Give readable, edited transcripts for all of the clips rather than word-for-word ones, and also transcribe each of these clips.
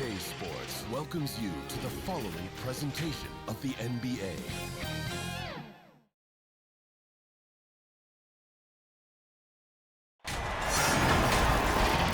2K Sports welcomes you to the following presentation of the NBA.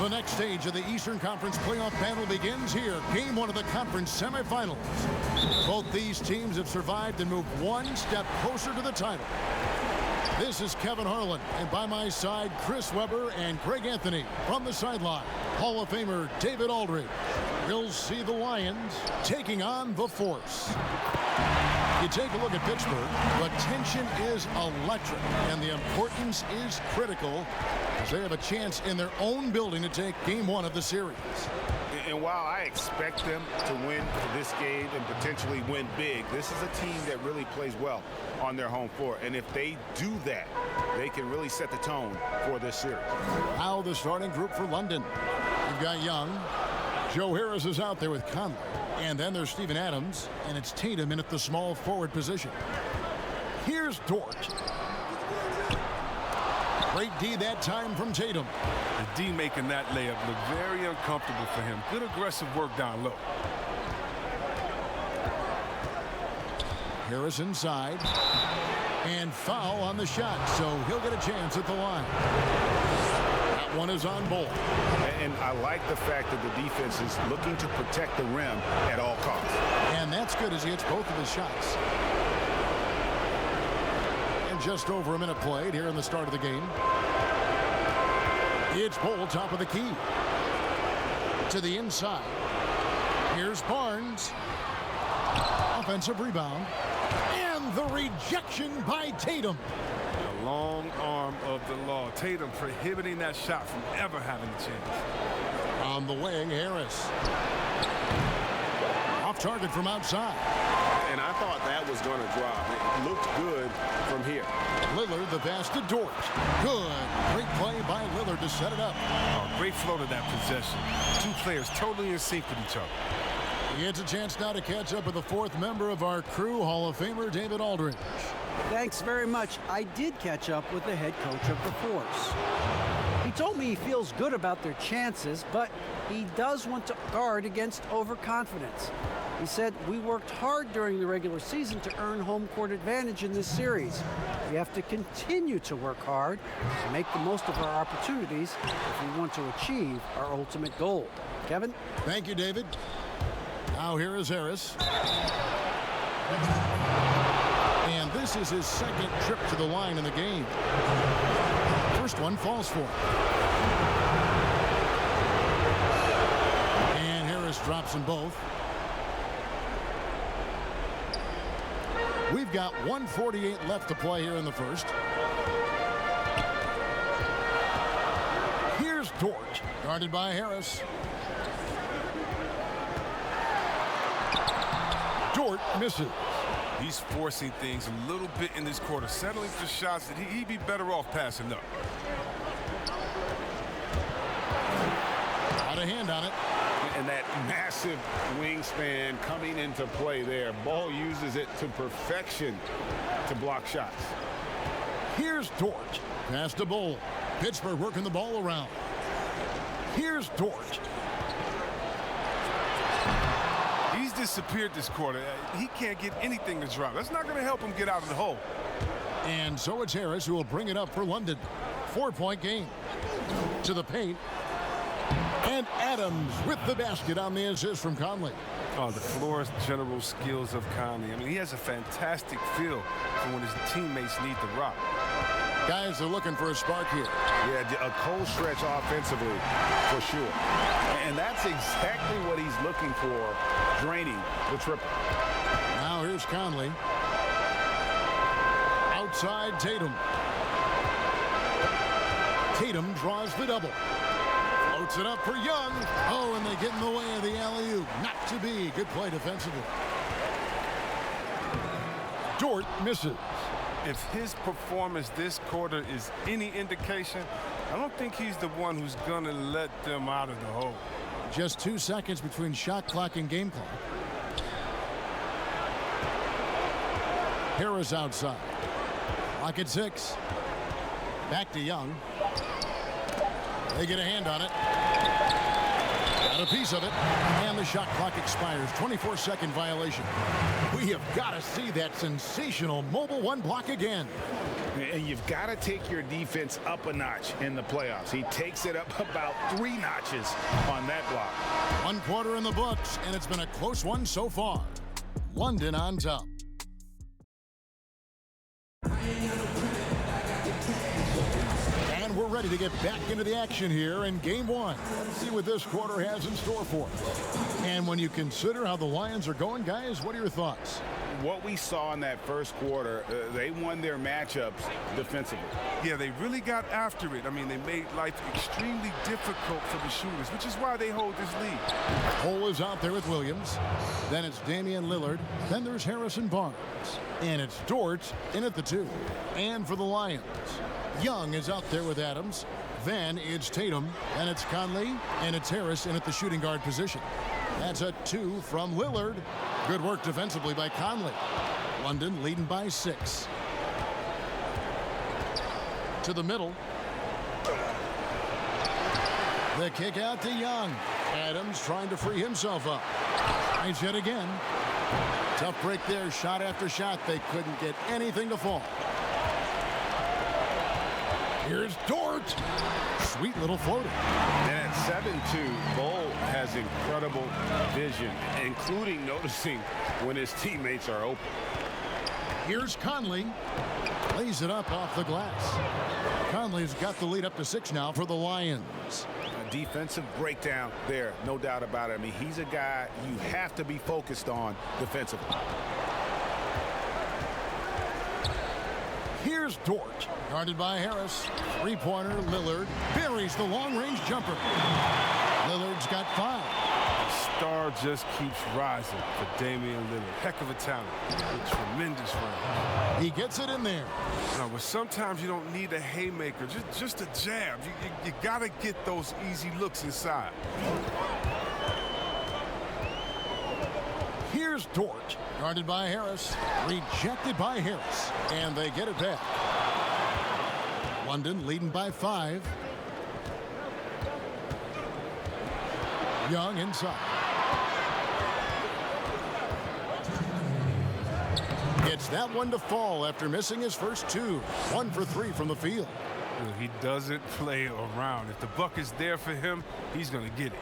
The next stage of the Eastern Conference playoff battle begins here. Game one of the conference semifinals. Both these teams have survived and moved one step closer to the title. This is Kevin Harlan, and by my side, Chris Webber and Greg Anthony. From the sideline, Hall of Famer David Aldridge. We'll see the Lions taking on the Force. You take a look at Pittsburgh, the tension is electric, and the importance is critical as they have a chance in their own building to take game one of the series. And while I expect them to win this game and potentially win big, this is a team that really plays well on their home floor. And if they do that, they can really set the tone for this series. Now the starting group for London. You've got Young. Joe Harris is out there with Conley. And then there's Steven Adams, and it's Tatum in at the small forward position. Here's Dort. Great D that time from Tatum. The D making that layup look very uncomfortable for him. Good aggressive work down low. Harris inside. And foul on the shot, so he'll get a chance at the line. That one is on Bull. And I like the fact that the defense is looking to protect the rim at all costs. And that's good as he hits both of his shots. And just over a minute played here in the start of the game. It's Bull, top of the key. To the inside. Here's Barnes. Offensive rebound. And the rejection by Tatum. The long arm of the law. Tatum prohibiting that shot from ever having a chance. On the wing, Harris. Off target from outside. And I thought that was going to drop. It looked good from here. Lillard, the pass to Dort. Good. Great play by Lillard to set it up. Oh, great flow to that possession. Two players totally in sync with each other. He gets a chance now to catch up with the fourth member of our crew, Hall of Famer David Aldridge. Thanks very much. I did catch up with the head coach of the Force. He told me he feels good about their chances, but he does want to guard against overconfidence. He said, we worked hard during the regular season to earn home court advantage in this series. We have to continue to work hard to make the most of our opportunities if we want to achieve our ultimate goal. Kevin? Thank you, David. Now here is Harris. And this is his second trip to the line in the game. First one falls for him. And Harris drops them both. We've got 1:48 left to play here in the first. Here's Dort, guarded by Harris. Dort misses. He's forcing things a little bit in this quarter, settling for shots that he'd be better off passing up. Got a hand on it. And that massive wingspan coming into play there. Ball uses it to perfection to block shots. Here's Dort. Pass to Bull. Pittsburgh working the ball around. Here's Dort. He's disappeared this quarter. He can't get anything to drop. That's not going to help him get out of the hole. And so it's Harris who will bring it up for London. 4-point game. To the paint. And Adams with the basket on the assist from Conley. Oh, the floor general skills of Conley. I mean, he has a fantastic feel for when his teammates need the rock. Guys are looking for a spark here. Yeah, a cold stretch offensively for sure. And that's exactly what he's looking for, draining the triple. Now here's Conley. Outside Tatum. Tatum draws the double. Floats it up for Young. Oh, and they get in the way of the alley-oop. Not to be. Good play defensively. Dort misses. If his performance this quarter is any indication, I don't think he's the one who's going to let them out of the hole. Just 2 seconds between shot clock and game clock. Harris outside. Clock at 6. Back to Young. They get a hand on it. Got a piece of it, and the shot clock expires. 24-second violation. We have got to see that sensational mobile one block again. And you've got to take your defense up a notch in the playoffs. He takes it up about 3 notches on that block. 1 quarter in the books, and it's been a close one so far. London on top. And we're ready to get back into the action here in game 1. Let's see what this quarter has in store for us. And when you consider how the Lions are going, guys, what are your thoughts? What we saw in that first quarter, they won their matchups defensively. Yeah, they really got after it. I mean, they made life extremely difficult for the shooters, which is why they hold this lead. Cole is out there with Williams. Then it's Damian Lillard. Then there's Harrison Barnes. And it's Dort in at the 2. And for the Lions, Young is out there with Adams. Then it's Tatum. And it's Conley. And it's Harris in at the shooting guard position. That's a 2 from Lillard. Good work defensively by Conley. London leading by 6. To the middle. The kick out to Young. Adams trying to free himself up. Nice hit again. Tough break there. Shot after shot. They couldn't get anything to fall. Here's Dort. Sweet little floater. And at 7-2, Bull has incredible vision, including noticing when his teammates are open. Here's Conley. Lays it up off the glass. Conley's got the lead up to 6 now for the Lions. A defensive breakdown there, no doubt about it. I mean, he's a guy you have to be focused on defensively. Here's Dort, guarded by Harris. 3-pointer, Lillard buries the long-range jumper. Lillard's got 5. The star just keeps rising for Damian Lillard. Heck of a talent. A tremendous run. He gets it in there. No, but sometimes you don't need a haymaker, just a jab. You got to get those easy looks inside. Here's Dort, guarded by Harris. Rejected by Harris. And they get it back. London leading by 5. Young inside. Gets that one to fall after missing his first 2. 1 for 3 from the field. He doesn't play around. If the buck is there for him, he's going to get it.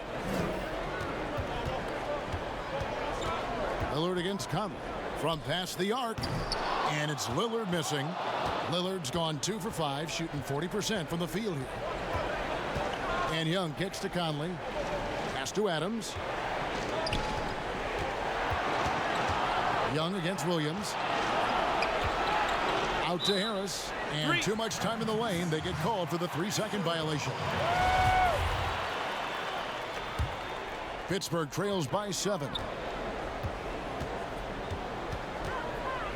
Lillard against Conley. From past the arc. And it's Lillard missing. Lillard's gone 2 for 5, shooting 40% from the field here. And Young kicks to Conley. Pass to Adams. Young against Williams. Out to Harris. And too much time in the lane. They get called for the 3-second violation. Pittsburgh trails by 7.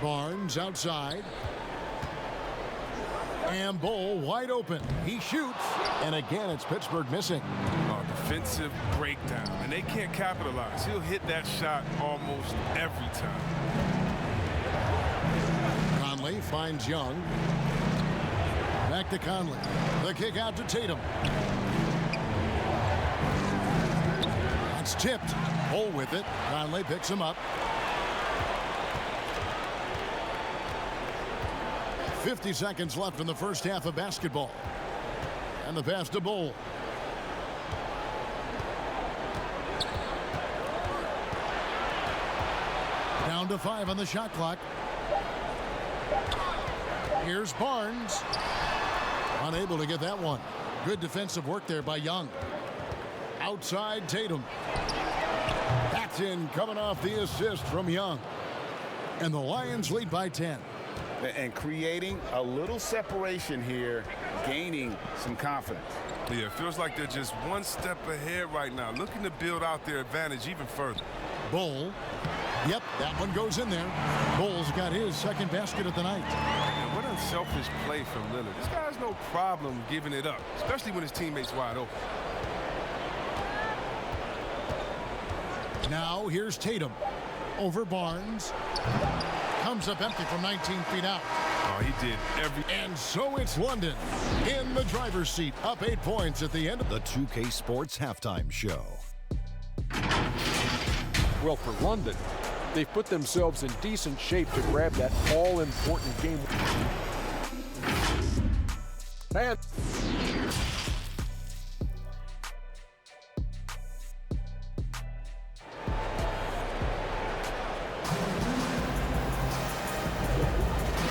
Barnes outside. And Bull wide open. He shoots. And again, it's Pittsburgh missing. Defensive breakdown. And they can't capitalize. He'll hit that shot almost every time. Conley finds Young. Back to Conley. The kick out to Tatum. That's tipped. Bull with it. Conley picks him up. 50 seconds left in the first half of basketball. And the pass to Bull. Down to 5 on the shot clock. Here's Barnes. Unable to get that one. Good defensive work there by Young. Outside Tatum. That's in, coming off the assist from Young. And the Lions lead by 10. And creating a little separation here, gaining some confidence. Yeah, it feels like they're just one step ahead right now, looking to build out their advantage even further. Bull. Yep, that one goes in there. Bull's got his second basket of the night. And what unselfish play from Lillard. This guy has no problem giving it up, especially when his teammate's wide open. Now here's Tatum. Over Barnes. Comes up empty from 19 feet out. Oh, he did every... And so it's London in the driver's seat, up 8 points at the end of the 2K Sports Halftime Show. Well, for London, they've put themselves in decent shape to grab that all-important game.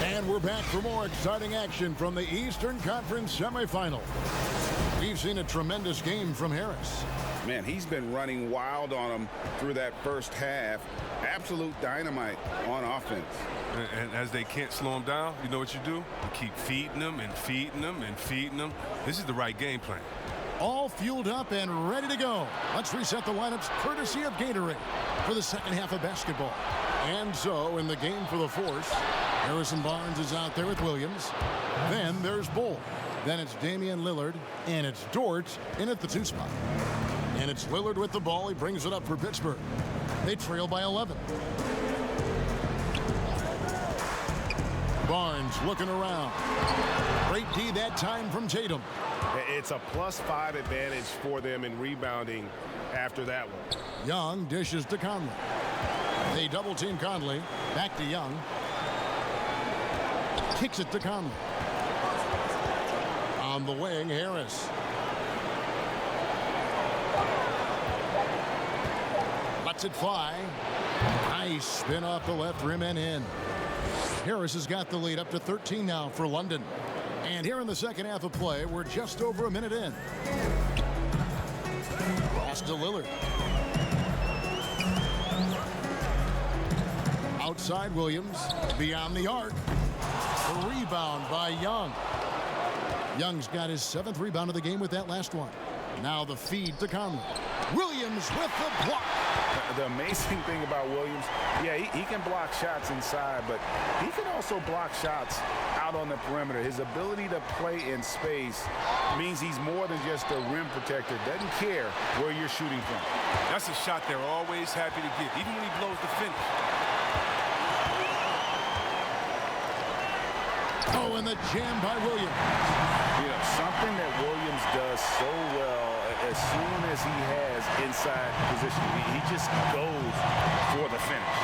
And we're back for more exciting action from the Eastern Conference semifinal. We've seen a tremendous game from Harris. Man, he's been running wild on them through that first half. Absolute dynamite on offense. And as they can't slow him down, you know what you do? You keep feeding them and feeding them and feeding them. This is the right game plan. All fueled up and ready to go. Let's reset the lineups courtesy of Gatorade for the second half of basketball. And so in the game for the Force, Harrison Barnes is out there with Williams. Then there's Bull. Then it's Damian Lillard. And it's Dort in at the 2 spot. And it's Lillard with the ball. He brings it up for Pittsburgh. They trail by 11. Barnes looking around. Great D that time from Tatum. It's a +5 advantage for them in rebounding after that one. Young dishes to Conley. They double team Conley. Back to Young. Kicks it to Conley. On the wing, Harris. Lets it fly. Nice spin off the left rim and in. Harris has got the lead up to 13 now for London. And here in the second half of play, we're just over a minute in. Pass to Lillard. Outside Williams. Beyond the arc. The rebound by Young. Young's got his 7th rebound of the game with that last one. Now the feed to Conley. Williams with the block. The amazing thing about Williams, yeah, he can block shots inside, but he can also block shots out on the perimeter. His ability to play in space means he's more than just a rim protector. Doesn't care where you're shooting from. That's a shot they're always happy to get, even when he blows the finish. Oh, and the jam by Williams. You know, something that Williams does so well as soon as he has inside position, he just goes for the finish.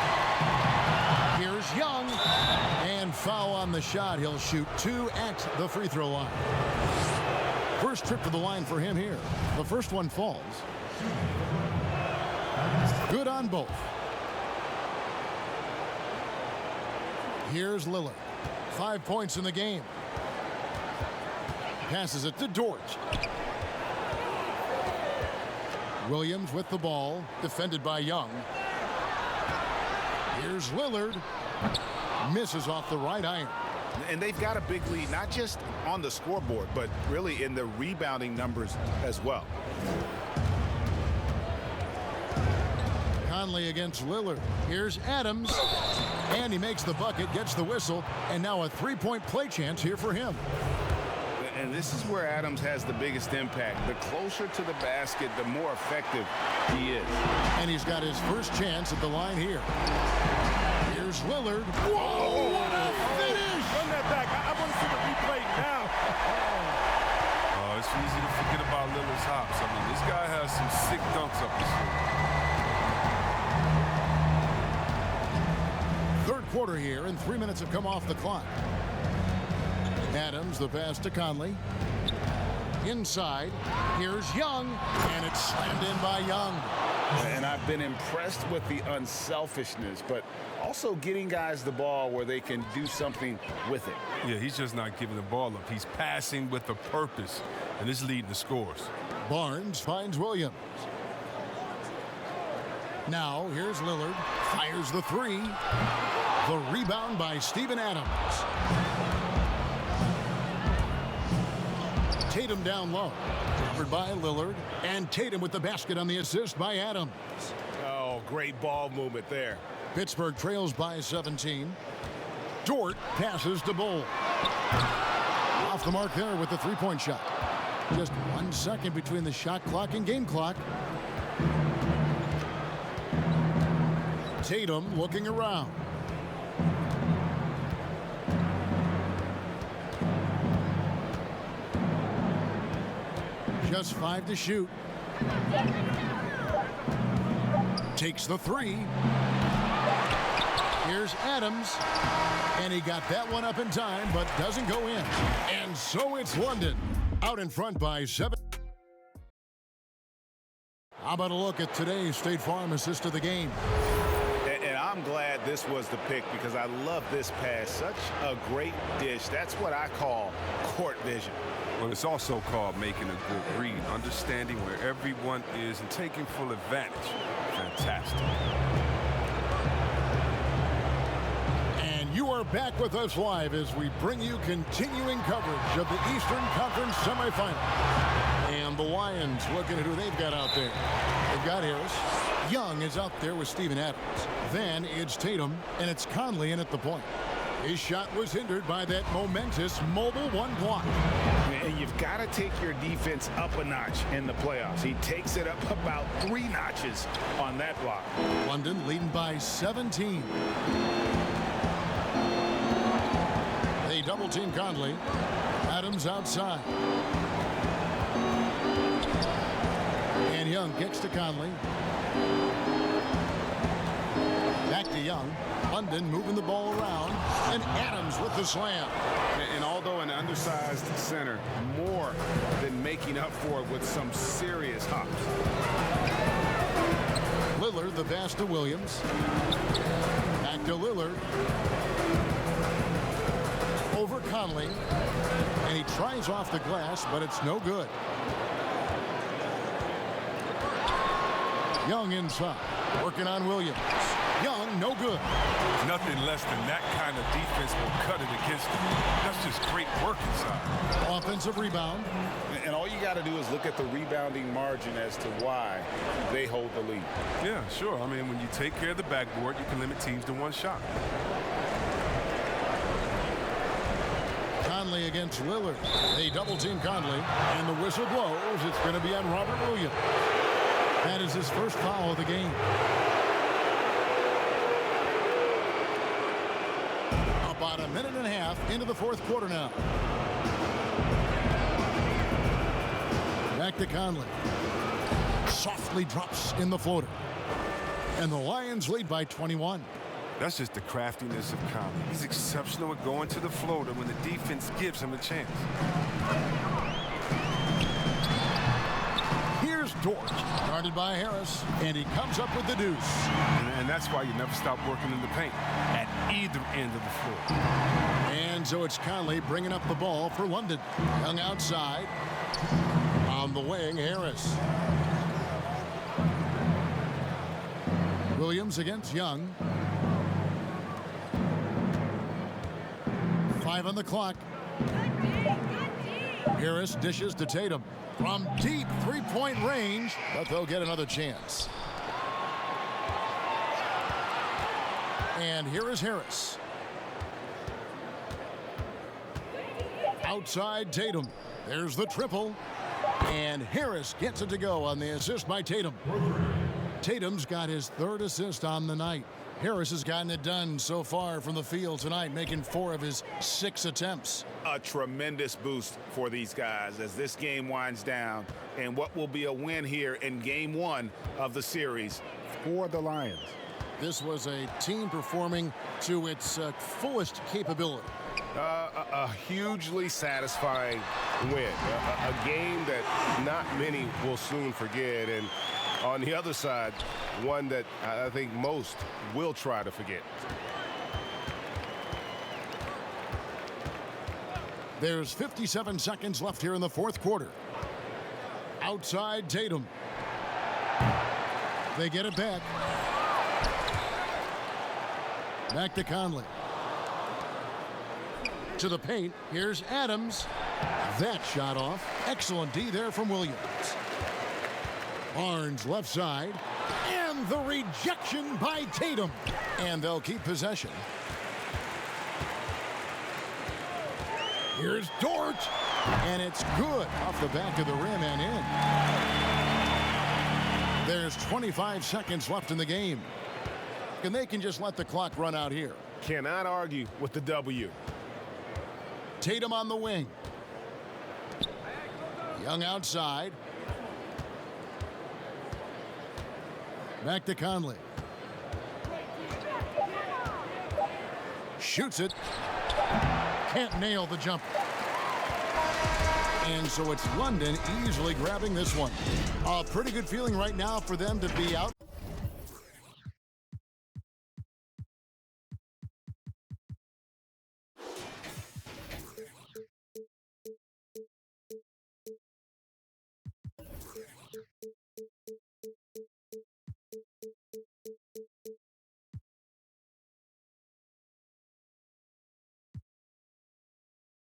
Here's Young. And foul on the shot. He'll shoot 2 at the free throw line. First trip to the line for him here. The first one falls. Good on both. Here's Lillard. 5 points in the game. Passes it to Dort. Williams with the ball, defended by Young. Here's Lillard. Misses off the right iron. And they've got a big lead, not just on the scoreboard, but really in the rebounding numbers as well. Conley against Lillard. Here's Adams. And he makes the bucket, gets the whistle, and now a 3-point play chance here for him. And this is where Adams has the biggest impact. The closer to the basket, the more effective he is. And he's got his first chance at the line here. Here's Lillard. Whoa, what a finish! Run that back. I want to see the replay now. Oh, it's easy to forget about Lillard's hops. I mean, this guy has some sick dunks up his sleeve. Third quarter here, and 3 minutes have come off the clock. Adams, the pass to Conley. Inside, here's Young, and it's slammed in by Young. And I've been impressed with the unselfishness, but also getting guys the ball where they can do something with it. Yeah, he's just not giving the ball up. He's passing with a purpose, and it's leading the scores. Barnes finds Williams. Now, here's Lillard. Fires the 3. The rebound by Steven Adams. Tatum down low. Covered by Lillard. And Tatum with the basket on the assist by Adams. Oh, great ball movement there. Pittsburgh trails by 17. Dort passes to Bull. Off the mark there with the 3-point shot. Just 1 second between the shot clock and game clock. Tatum looking around. Just 5 to shoot. Takes the three. Here's Adams. And he got that one up in time, but doesn't go in. And so it's London out in front by 7. How about a look at today's State Farm assist of the game? And I'm glad this was the pick because I love this pass. Such a great dish. That's what I call court vision. Well, it's also called making a good read, understanding where everyone is and taking full advantage. Fantastic. And you are back with us live as we bring you continuing coverage of the Eastern Conference semifinal. And the Lions looking at who they've got out there. They've got Harris. Young is out there with Steven Adams. Then it's Tatum, and it's Conley in at the point. His shot was hindered by that momentous mobile one block. And you've got to take your defense up a notch in the playoffs. He takes it up about 3 notches on that block. London leading by 17. They double team Conley. Adams outside. And Young kicks to Conley. Back to Young. London moving the ball around. And Adams with the slam. And although an undersized center, more than making up for it with some serious hops. Lillard, the pass to Williams. Back to Lillard. Over Conley. And he tries off the glass, but it's no good. Young inside, working on Williams. Young, no good. Nothing less than that kind of defense will cut it against them. That's just great work inside. Offensive rebound. And all you got to do is look at the rebounding margin as to why they hold the lead. Yeah, sure. I mean, when you take care of the backboard, you can limit teams to 1 shot. Conley against Lillard. They double team Conley, and the whistle blows. It's going to be on Robert Williams. That is his first foul of the game. About a minute and a half into the 4th quarter now. Back to Conley. Softly drops in the floater. And the Lions lead by 21. That's just the craftiness of Conley. He's exceptional at going to the floater when the defense gives him a chance. Here's Dort, guarded by Harris, and he comes up with the deuce. And that's why you never stop working in the paint at either end of the floor. And so it's Conley bringing up the ball for London. Young outside. On the wing, Harris. Williams against Young. 5 on the clock. Harris dishes to Tatum. From deep 3-point range, but they'll get another chance. And here is Harris. Outside Tatum. There's the triple. And Harris gets it to go on the assist by Tatum. Tatum's got his 3rd assist on the night. Harris has gotten it done so far from the field tonight, making 4 of his 6 attempts. A tremendous boost for these guys as this game winds down and what will be a win here in game 1 of the series for the Lions. This was a team performing to its fullest capability. A hugely satisfying win. A game that not many will soon forget. And on the other side, one that I think most will try to forget. There's 57 seconds left here in the 4th quarter. Outside Tatum. They get it back. Back to Conley. To the paint. Here's Adams. That shot off. Excellent D there from Williams. Barnes left side. And the rejection by Tatum. And they'll keep possession. Here's Dort. And it's good off the back of the rim and in. There's 25 seconds left in the game. And they can just let the clock run out here. Cannot argue with the W. Tatum on the wing. Young outside. Back to Conley. Shoots it. Can't nail the jumper. And so it's London easily grabbing this one. A pretty good feeling right now for them to be out.